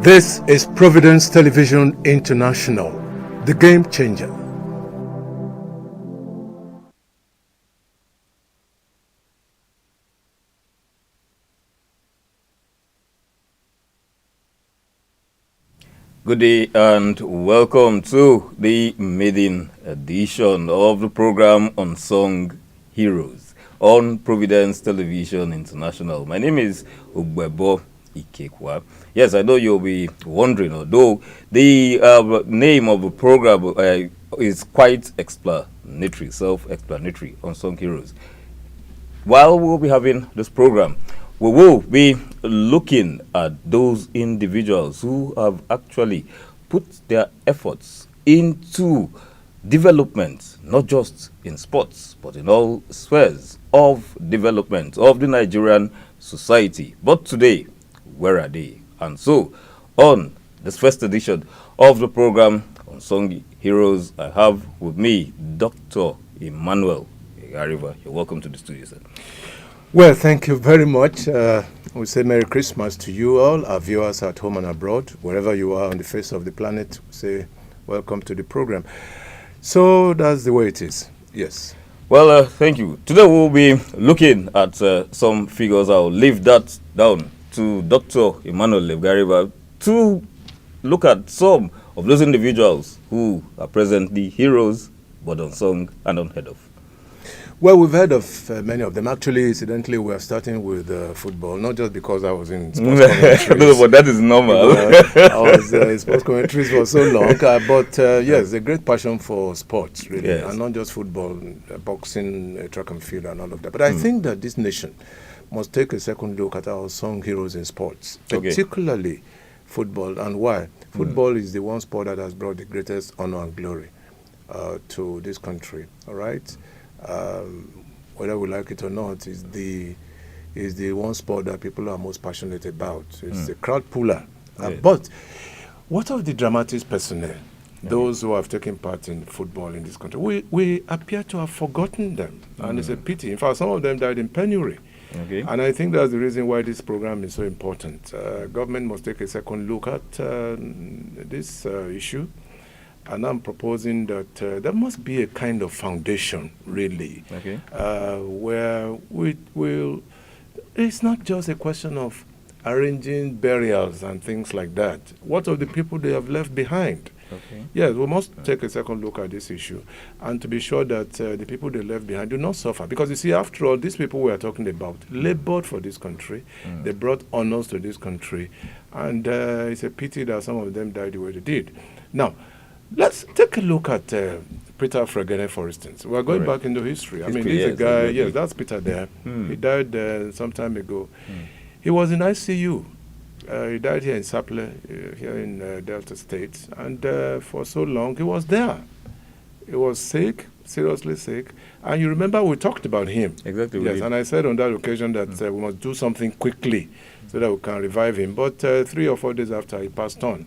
This is Providence Television International, the game changer. Good day and welcome to the maiden edition of the program Unsung Heroes on Providence Television International. My name is Ugbebo Ikekwa. Yes, I know you'll be wondering, although the name of the program is quite explanatory, self-explanatory, Unsung Heroes. While we'll be having this program, we will be looking at those individuals who have actually put their efforts into development, not just in sports, but in all spheres of development of the Nigerian society. But today, where are they? And so, on this first edition of the program, Unsung Heroes, I have with me Dr. Emmanuel Igariva. You're welcome to the studio, sir. Well, thank you very much. We say Merry Christmas to you all, our viewers at home and abroad, wherever you are on the face of the planet. We say welcome to the program. So that's the way it is. Yes. Well, thank you. Today we'll be looking at some figures. I'll leave that down to Dr. Emmanuel Igariva to look at some of those individuals who are presently heroes, but unsung and unheard of. Well, we've heard of many of them. Actually, incidentally, we are starting with football, not just because I was in sports commentaries. No, but that is normal. I was in sports commentaries for so long. But yes, a great passion for sports, really. Yes. And not just football, boxing, track and field, and all of that. But I think that this nation must take a second look at our unsung heroes in sports, particularly football. And why? Football is the one sport that has brought the greatest honor and glory to this country, all right? Whether we like it or not, is the one sport that people are most passionate about. It's the crowd puller. Yes. But what of the dramatics personnel, those who have taken part in football in this country? We appear to have forgotten them, and it's a pity. In fact, some of them died in penury. Okay. And I think that's the reason why this program is so important. Government must take a second look at this issue. And I'm proposing that there must be a kind of foundation, really, where we will. It's not just a question of arranging burials and things like that. What of the people they have left behind? Okay. Yes, we must take a second look at this issue and to be sure that the people they left behind do not suffer. Because you see, after all, these people we are talking about labored for this country. They brought honors to this country. And it's a pity that some of them died the way they did. Now, let's take a look at Peter Fregene, for instance. We're going back into history. I mean, he's a guy, yes, that's Peter there. He died some time ago. He was in ICU. He died here in Saple, here in Delta State. And for so long, he was there. He was sick, seriously sick. And you remember we talked about him. Exactly. Yes, and I said on that occasion that we must do something quickly so that we can revive him. But 3 or 4 days after, he passed on.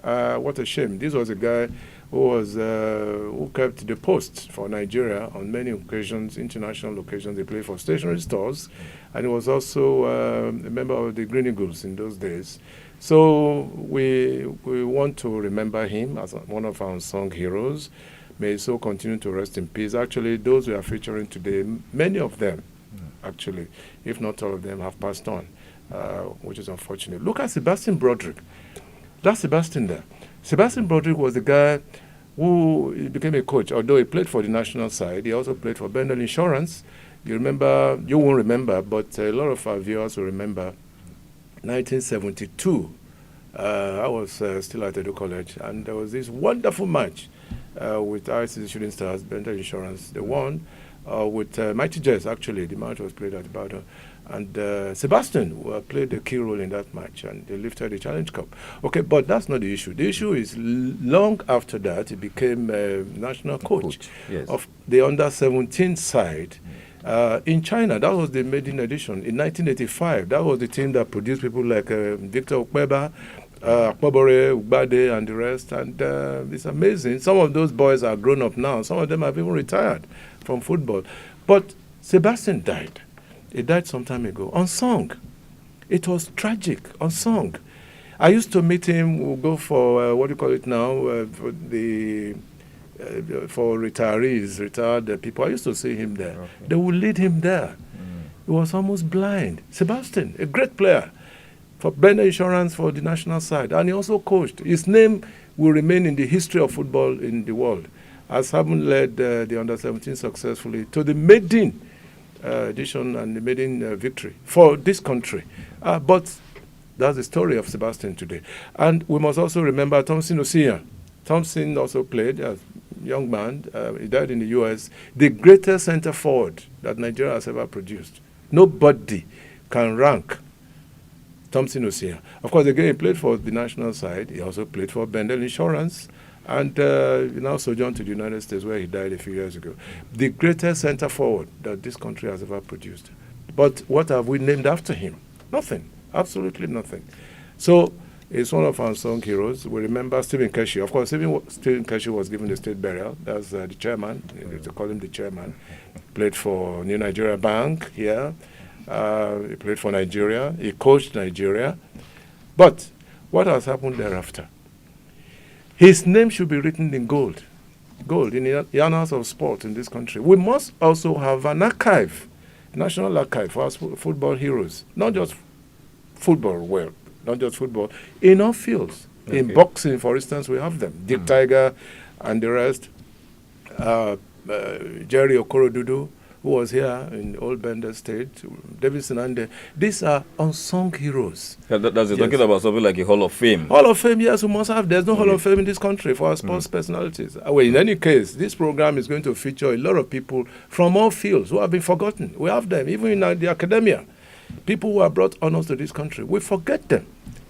What a shame. This was a guy who kept the post for Nigeria on many occasions, international occasions. He played for stationery stores, and he was also a member of the Green Eagles in those days. So we want to remember him as one of our unsung heroes. May he so continue to rest in peace. Actually, those we are featuring today, many of them, actually, if not all of them, have passed on, which is unfortunate. Look at Sebastian Broderick. That's Sebastian there. Sebastian Broderick was the guy who became a coach, although he played for the national side. He also played for Bendel Insurance. You won't remember, but a lot of our viewers will remember 1972. I was still at Edo College, and there was this wonderful match with RSC Shooting Stars, Bendel Insurance. They won with Mighty Jets, actually. The match was played at Ibadan. And Sebastian played a key role in that match, and they lifted the Challenge Cup. Okay, but that's not the issue. The issue is long after that, he became a national coach of the under-17 side in China. That was the maiden edition. In 1985, that was the team that produced people like Victor Okpeba, Akpobore, Ugbade, and the rest. And it's amazing. Some of those boys are grown up now. Some of them have even retired from football. But Sebastian died. He died some time ago. Unsung. It was tragic. Unsung. I used to meet him. We'll go for what do you call it now? For retirees, retired people. I used to see him there. Okay. They would lead him there. He was almost blind. Sebastian, a great player for Bender Insurance for the national side. And he also coached. His name will remain in the history of football in the world, as having led the under-17 successfully to the maiden edition and the maiden victory for this country. But that's the story of Sebastian today. And we must also remember Thompson Osia. Thompson also played as a young man. He died in the U.S. The greatest center forward that Nigeria has ever produced. Nobody can rank Thompson Osia. Of course, again, he played for the national side. He also played for Bendel Insurance. And he now sojourned to the United States, where he died a few years ago. The greatest center forward that this country has ever produced. But what have we named after him? Nothing. Absolutely nothing. So he's one of our unsung heroes. We remember Stephen Keshi. Of course, Stephen Keshi was given the state burial. That's the chairman. They call him the chairman. Played for New Nigeria Bank here. He played for Nigeria. He coached Nigeria. But what has happened thereafter? His name should be written in gold in the annals of sport in this country. We must also have an archive, national archive for our football heroes, not just football, not just football, in all fields. Okay. In boxing, for instance, we have them. Dick Tiger and the rest. Jerry Okorodudu, who was here in Old Bender State, Davidson, and these are unsung heroes. That's yes. Talking about something like a Hall of Fame. Hall of Fame, yes, we must have. There's no Hall of Fame in this country for our sports personalities. Well, in any case, this program is going to feature a lot of people from all fields who have been forgotten. We have them, even in the academia. People who have brought honors to this country. We forget them.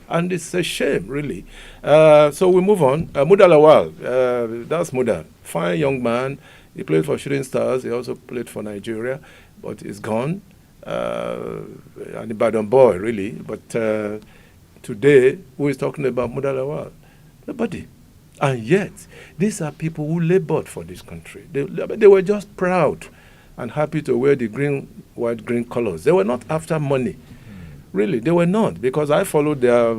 And it's a shame, really. So we move on. Muda Lawal, that's Muda. Fine young man. He played for Shooting Stars. He also played for Nigeria, but he's gone. An Ibadan boy, really. But today, who is talking about Muda Lawal? Nobody. And yet, these are people who labored for this country. They were just proud and happy to wear the green, white, green colors. They were not after money. Really, they were not, because I followed their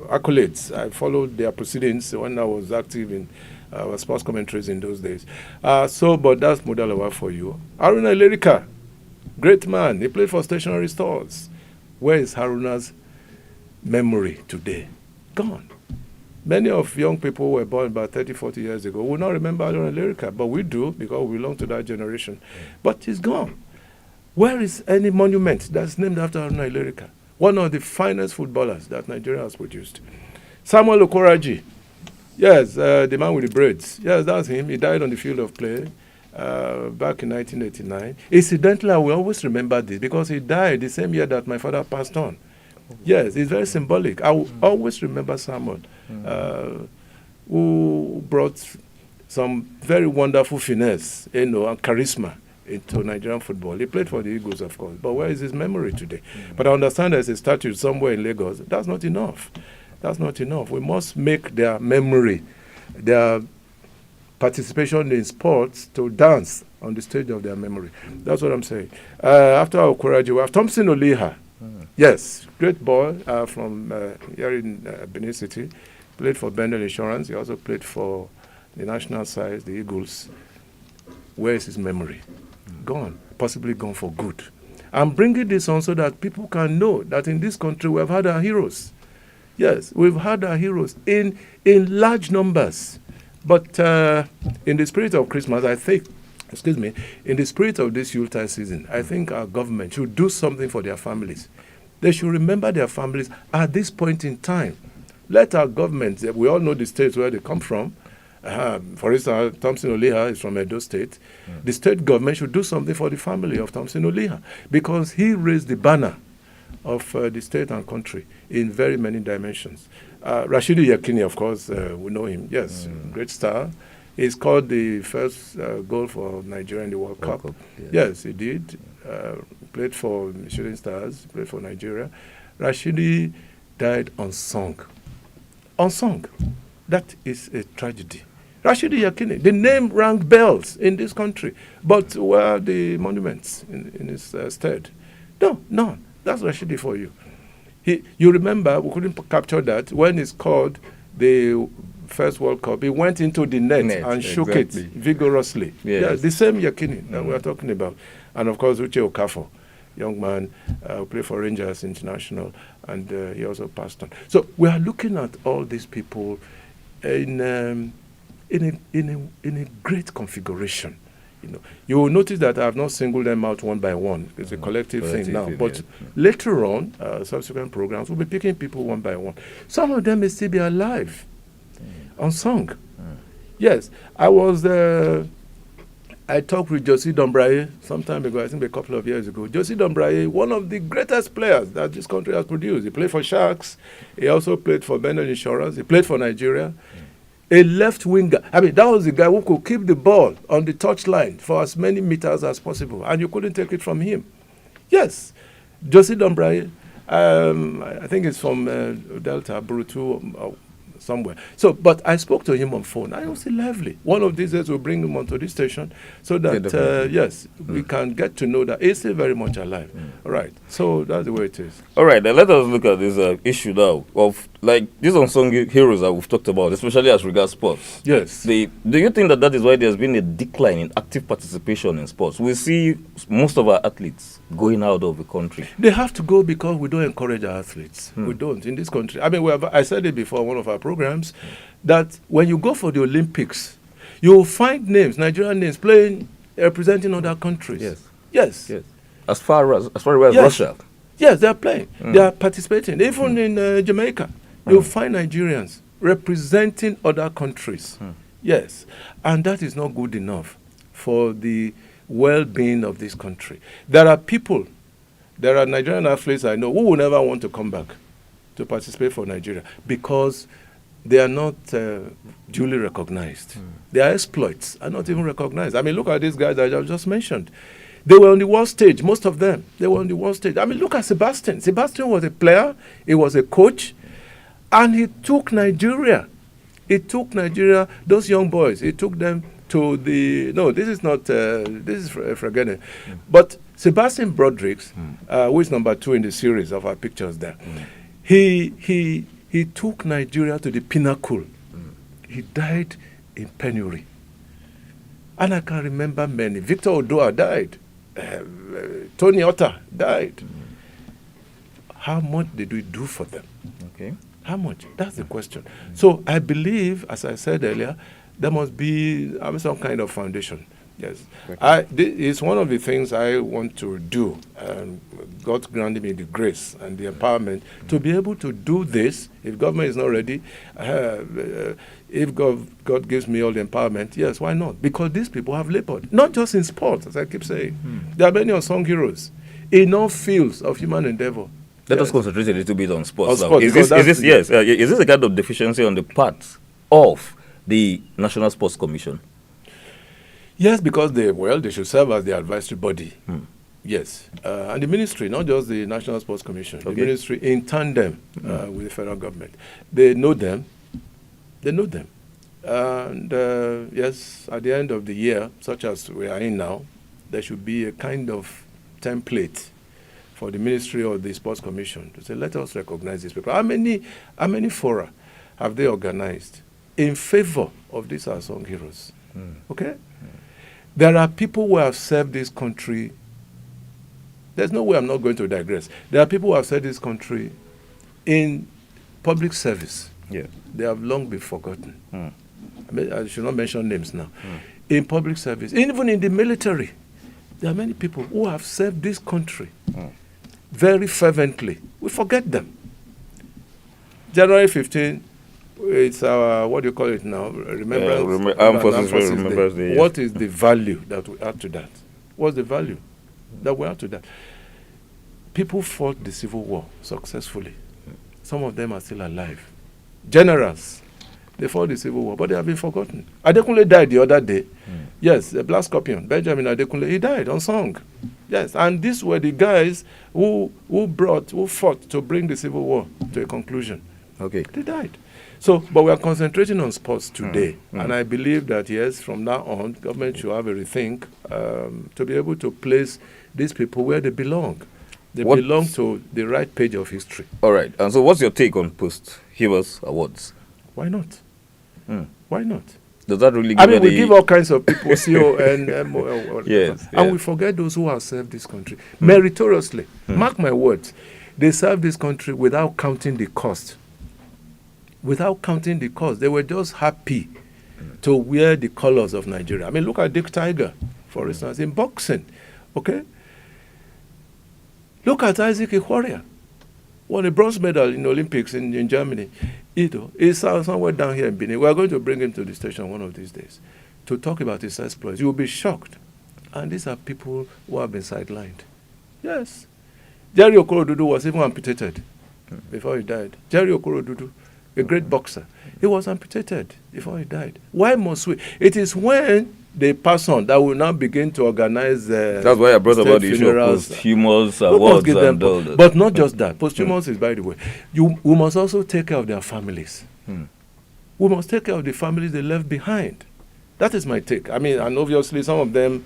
accolades. I followed their proceedings when I was active in sports commentaries in those days. But that's Muda Lawal for you. Haruna Ilerika, great man. He played for stationery stores. Where is Haruna's memory today? Gone. Many of young people who were born about 30, 40 years ago will not remember Haruna Ilerika, but we do because we belong to that generation. But he's gone. Where is any monument that's named after Haruna Ilerika? One of the finest footballers that Nigeria has produced. Samuel Okoraji. Yes, the man with the braids. Yes, that's him. He died on the field of play back in 1989. Incidentally, I will always remember this because he died the same year that my father passed on. Yes, it's very symbolic. I will always remember Samuel, who brought some very wonderful finesse, and charisma into Nigerian football. He played for the Eagles, of course, but where is his memory today? But I understand there's a statue somewhere in Lagos. That's not enough. That's not enough. We must make their memory, their participation in sports to dance on the stage of their memory. That's what I'm saying. After Okoraji, we have Thompson Oliha. Yes, great boy from here in Benin City. Played for Bendel Insurance. He also played for the national side, the Eagles. Where is his memory? Gone. Possibly gone for good. I'm bringing this on so that people can know that in this country we have had our heroes. Yes, we've had our heroes in large numbers. But in the spirit of Christmas, I think, in the spirit of this Yuletide season, I think our government should do something for their families. They should remember their families at this point in time. Let our government, we all know the states where they come from. For instance, Thompson Oliha is from Edo State. The state government should do something for the family of Thompson Oliha because he raised the banner of the state and country in very many dimensions. Rashidi Yakini, of course, we know him. Yes, great star. He scored the first goal for Nigeria in the World Cup. Yes, he did. Played for Shooting Stars, played for Nigeria. Rashidi died unsung. Unsung. That is a tragedy. Rashidi Yakini, the name rang bells in this country, but where are the monuments in his stead? No, none. That's Rashidi for you. You remember, we couldn't capture that when he scored the first World Cup. He went into the net and shook it vigorously. Yes. Yeah, the same Yakini that we are talking about. And of course, Uche Okafor, young man, played for Rangers International, and he also passed on. So we are looking at all these people in a great configuration. You will notice that I have not singled them out one by one. It's a collective thing now. But later on, subsequent programs, we'll be picking people one by one. Some of them may still be alive, unsung. Yes, I talked with Josie Dombraye some time ago, I think a couple of years ago. Josie Dombraye, one of the greatest players that this country has produced. He played for Sharks. He also played for Bendel Insurance. He played for Nigeria. A left winger. I mean, that was the guy who could keep the ball on the touchline for as many meters as possible, and you couldn't take it from him. Yes, Josie Dombraye, I think it's from Delta, Brutu, somewhere. So, but I spoke to him on phone. I was lively. One of these days we'll bring him onto this station so that, yes, we can get to know that he's still very much alive. All right. So that's the way it is. All right. Then let us look at this issue now of like these unsung heroes that we've talked about, especially as regards sports. Yes. Do you think that is why there's been a decline in active participation in sports? We see most of our athletes going out of the country. They have to go because we don't encourage our athletes. We don't in this country. I mean, I said it before on one of our programs that when you go for the Olympics, you will find names, Nigerian names, playing, representing other countries. Yes. As far as Russia. Yes, they are playing. They are participating. Even in Jamaica, you'll find Nigerians representing other countries. Yes. And that is not good enough for the well-being of this country. There are Nigerian athletes I know who will never want to come back to participate for Nigeria because they are not duly recognized. Their exploits are not even recognized. I mean, look at these guys that I just mentioned. They were on the world stage, most of them. They were on the world stage. I mean, look at Sebastian. Sebastian was a player. He was a coach. And he took Nigeria. Those young boys, he took them to this is Fragene. But Sebastian Broderick, who is number 2 in the series of our pictures there, he took Nigeria to the pinnacle. He died in penury. And I can remember many. Victor Odoa died. Tony Otter died. How much did we do for them? Okay. How much? That's the question. So I believe, as I said earlier, there must be some kind of foundation. Yes. Okay. It's one of the things I want to do. God granted me the grace and the empowerment to be able to do this. If government is not ready, if God gives me all the empowerment, yes, why not? Because these people have labored, not just in sports, as I keep saying. There are many unsung heroes in all fields of human endeavor. Let us concentrate a little bit on sports. Is this a kind of deficiency on the part of the National Sports Commission? Yes, because they should serve as the advisory body. Yes. And the ministry, not just the National Sports Commission, the ministry in tandem with the federal government. They know them. And yes, at the end of the year, such as we are in now, there should be a kind of template for the ministry or the Sports Commission to say, let us recognize these people. How many fora have they organized in favor of these unsung heroes? Okay? There are people who have served this country. There's no way I'm not going to digress. There are people who have served this country in public service. Yeah. They have long been forgotten. I should not mention names now. In public service, even in the military, there are many people who have served this country very fervently. We forget them. January 15, it's our, what do you call it now? Remembrance. Armed Forces Remembrance Day. What is the value that we add to that? What's the value that we add to that? People fought the Civil War successfully. Some of them are still alive. Generals, they fought the Civil War, but they have been forgotten. Adekunle died the other day. Yes, the Black Scorpion, Benjamin Adekunle, he died unsung. Yes, and these were the guys who fought to bring the Civil War to a conclusion. Okay. They died. So, but we are concentrating on sports today. And I believe that, yes, from now on, government should have a rethink to be able to place these people where they belong. They belong to the right page of history. All right. And so what's your take on post-Heroes Awards? Why not? Why not? Does that really give I mean, we give all kinds of people CO and MO. Yes. And we forget those who have served this country meritoriously. Mark my words. They served this country without counting the cost. Without counting the cost. They were just happy to wear the colors of Nigeria. I mean, look at Dick Tiger, for instance, in boxing. Okay? Look at Isaac Iworia, won a bronze medal in Olympics in Germany. He's somewhere down here in Benin. We are going to bring him to the station one of these days to talk about his exploits. You will be shocked. And these are people who have been sidelined. Yes. Jerry Okorodudu was even amputated before he died. Jerry Okorodudu, a great boxer, he was amputated before he died. Why must we? It is when they pass on that will now begin to organize. That's why I brought about the issue of posthumous awards and all that. But not just that. Posthumous is, by the way, we must also take care of their families. We must take care of the families they left behind. That is my take. I mean, and obviously some of them,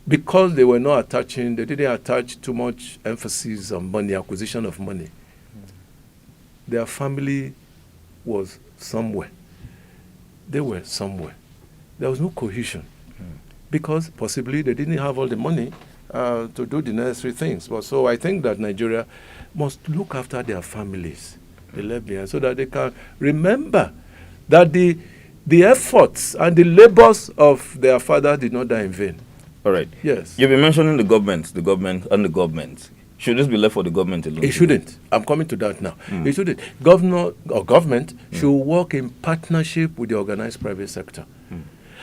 because they were not attaching, they didn't attach too much emphasis on money, acquisition of money. Their family was somewhere. They were somewhere. There was no cohesion because possibly they didn't have all the money to do the necessary things. But so I think that Nigeria must look after their families they left behind so that they can remember that the efforts and the labors of their father did not die in vain. All right. Yes. You've been mentioning the government, and the government. Should this be left for the government alone? It shouldn't. I'm coming to that now. It shouldn't. Government should work in partnership with the organized private sector.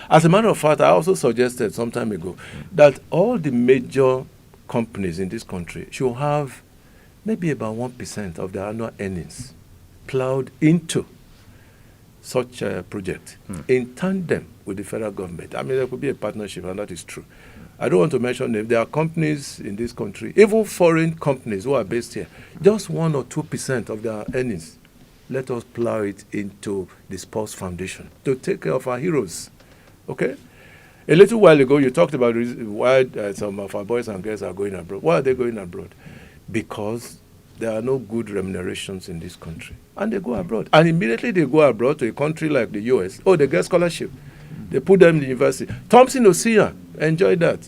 As a matter of fact, I also suggested some time ago that all the major companies in this country should have maybe about 1% of their annual earnings plowed into such a project in tandem with the federal government. I mean, there could be a partnership, and that is true. I don't want to mention if there are companies in this country, even foreign companies who are based here, just 1 or 2% of their earnings, let us plow it into the Sports Foundation to take care of our heroes. Okay? A little while ago, you talked about why some of our boys and girls are going abroad. Why are they going abroad? Because there are no good remunerations in this country. And they go abroad. And immediately they go abroad to a country like the US. Oh, they get scholarship. They put them in the university. Thompson Osia, enjoy that.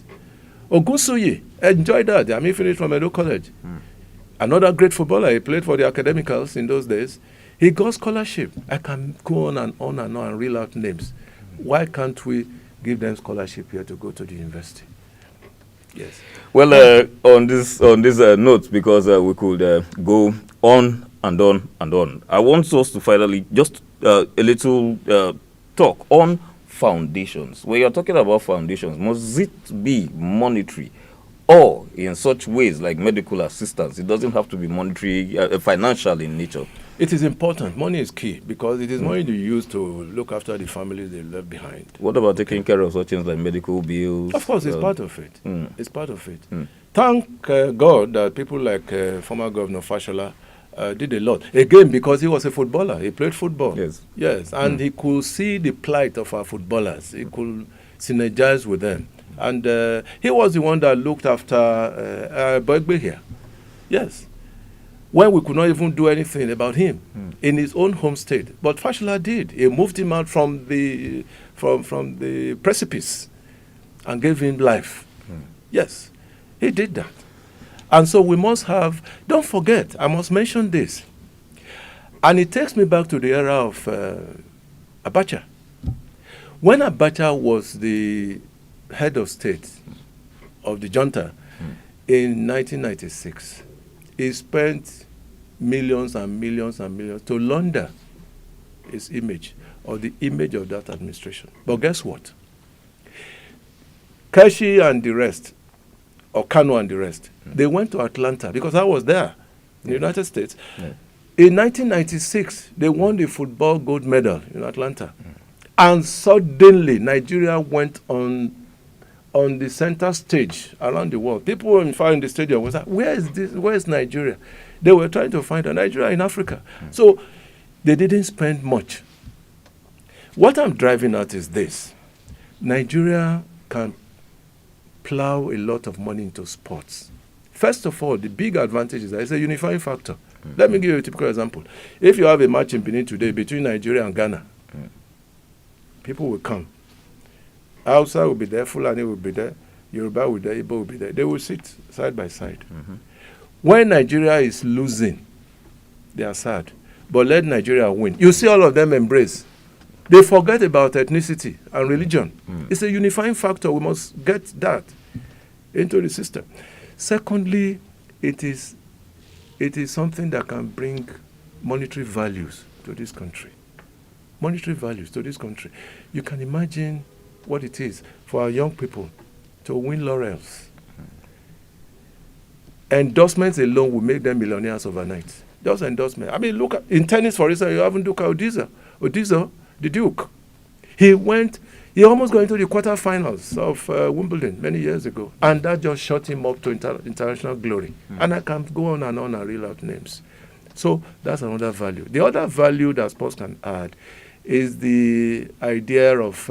Ogunsuyi, enjoy that. I mean, finished from Edo College. Another great footballer. He played for the Academicals in those days. He got scholarship. I can go on and on and on and reel out names. Why can't we give them scholarship here to go to the university? Yes. Well, on this note, because we could go on and on and on, I want us to finally just a little talk on foundations. When you're talking about foundations, must it be monetary or in such ways like medical assistance? It doesn't have to be monetary, financial in nature. It is important. Money is key because it is money you use to look after the families they left behind. What about taking care of such things like medical bills? Of course, it's part of it. It's part of it. Thank God that people like former Governor Fashola did a lot. Again, because he was a footballer. He played football. Yes. And he could see the plight of our footballers. He could synergize with them. And he was the one that looked after Boegbe here. Yes. When we could not even do anything about him in his own home state. But Fashola did. He moved him out from the precipice and gave him life. Yes, he did that. And so we must have, don't forget, I must mention this. And it takes me back to the era of Abacha. When Abacha was the head of state of the junta in 1996, he spent millions and millions and millions to launder his image or the image of that administration. But guess what? Kashi and the rest, or Kano and the rest, they went to Atlanta because I was there in the United States. In 1996, they won the football gold medal in Atlanta. And suddenly, Nigeria went on the center stage around the world. People in fact in the stadium was like, where is this? Where is Nigeria? They were trying to find a Nigeria in Africa. So they didn't spend much. What I'm driving at is this. Nigeria can plow a lot of money into sports. First of all, the big advantage is that it's a unifying factor. Let me give you a typical example. If you have a match in Benin today between Nigeria and Ghana, people will come. Hausa will be there, Fulani will be there, Yoruba will be there, Igbo will be there. They will sit side by side. When Nigeria is losing, they are sad. But let Nigeria win. You see all of them embrace. They forget about ethnicity and religion. It's a unifying factor. We must get that into the system. Secondly, it is something that can bring monetary values to this country. Monetary values to this country. You can imagine what it is for our young people to win laurels. Endorsements alone will make them millionaires overnight. Just endorsement. I mean, look at, in tennis, for instance, you haven't looked at Odizo, the Duke. He almost got into the quarterfinals of Wimbledon many years ago, and that just shot him up to international glory. And I can go on and reel out names. So that's another value. The other value that sports can add is the idea of,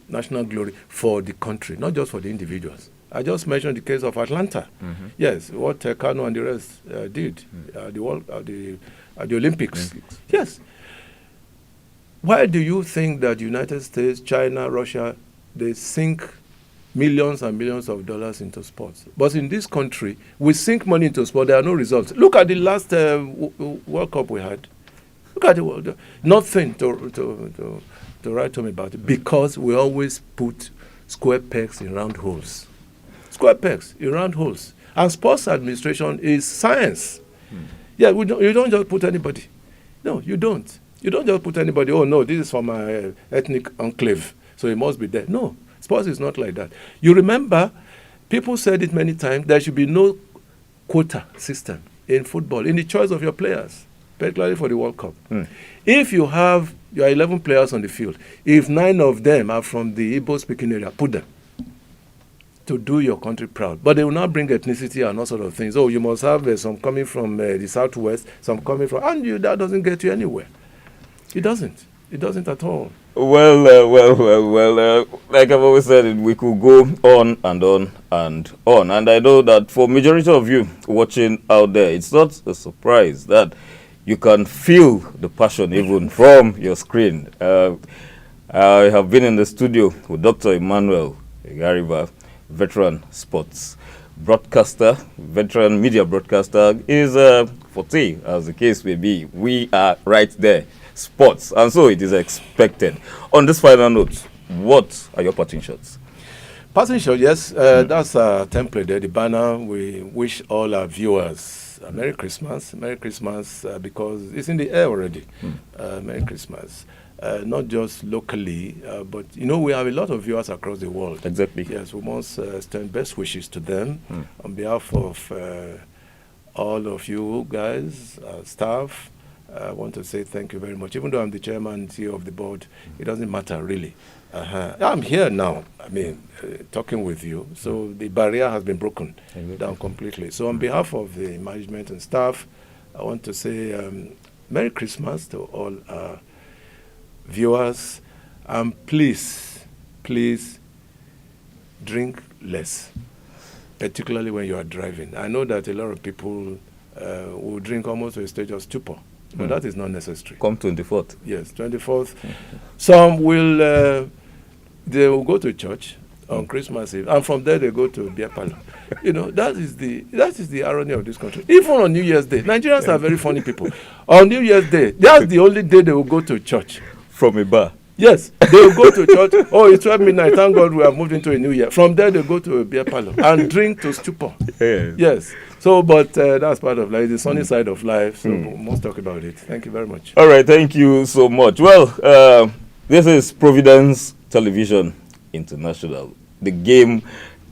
national glory for the country, not just for the individuals. I just mentioned the case of Atlanta. Yes, what Kano and the rest did at the Olympics. Yes. Why do you think that the United States, China, Russia, they sink millions and millions of dollars into sports? But in this country, we sink money into sport, there are no results. Look at the last World Cup we had. Look at the World. Nothing to write home about it, because we always put square pegs in round holes. Square pegs in round holes. And sports administration is science. Yeah, you don't just put anybody. No, you don't. You don't just put anybody, oh no, this is from my ethnic enclave, so it must be there. No, sports is not like that. You remember, people said it many times, there should be no quota system in football, in the choice of your players, particularly for the World Cup. If you have your 11 players on the field, if 9 of them are from the Igbo-speaking area, put them to do your country proud. But they will not bring ethnicity and all sort of things. Oh, you must have some coming from the southwest, some coming from, and that doesn't get you anywhere. It doesn't. It doesn't at all. Well, like I've always said, we could go on and on and on. And I know that for majority of you watching out there, it's not a surprise that you can feel the passion even from your screen. I have been in the studio with Dr. Emmanuel Gariba, veteran sports broadcaster, veteran media broadcaster. Is forte, as the case may be. We are right there. Sports, and so it is expected. On this final note, what are your parting shots? Parting shot, yes. That's a template there, the banner. We wish all our viewers a Merry Christmas. Merry Christmas, because it's in the air already. Merry Christmas. Not just locally, but, we have a lot of viewers across the world. Exactly. Yes, we must extend best wishes to them on behalf of all of you guys, staff. I want to say thank you very much. Even though I'm the chairman and CEO of the board, it doesn't matter really. I'm here now, talking with you. So the barrier has been broken down completely. So on behalf of the management and staff, I want to say Merry Christmas to all our viewers. And please drink less, particularly when you are driving. I know that a lot of people will drink almost to a stage of stupor. But that is not necessary. Come 24th. Yes, 24th. Some will, they will go to church on Christmas Eve, and from there they go to beer parlor. That is the irony of this country. Even on New Year's Day, Nigerians are very funny people. On New Year's Day, that's the only day they will go to church. From a bar. Yes, they will go to church. Oh, it's 12 midnight. Thank God we have moved into a new year. From there, they go to a beer parlor and drink to stupor. Yes. So, but that's part of life, the sunny side of life. So we must talk about it. Thank you very much. All right. Thank you so much. Well, this is Providence Television International, the game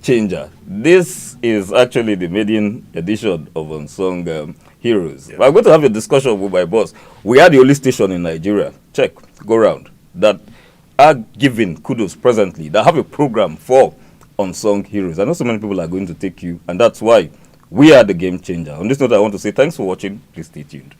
changer. This is actually the maiden edition of Unsung Heroes. I'm going to have a discussion with my boss. We are the only station in Nigeria. Check, go round. That are giving kudos presently, that have a program for Unsung Heroes. I know so many people are going to take you, and that's why we are the game changer. On this note, I want to say thanks for watching. Please stay tuned.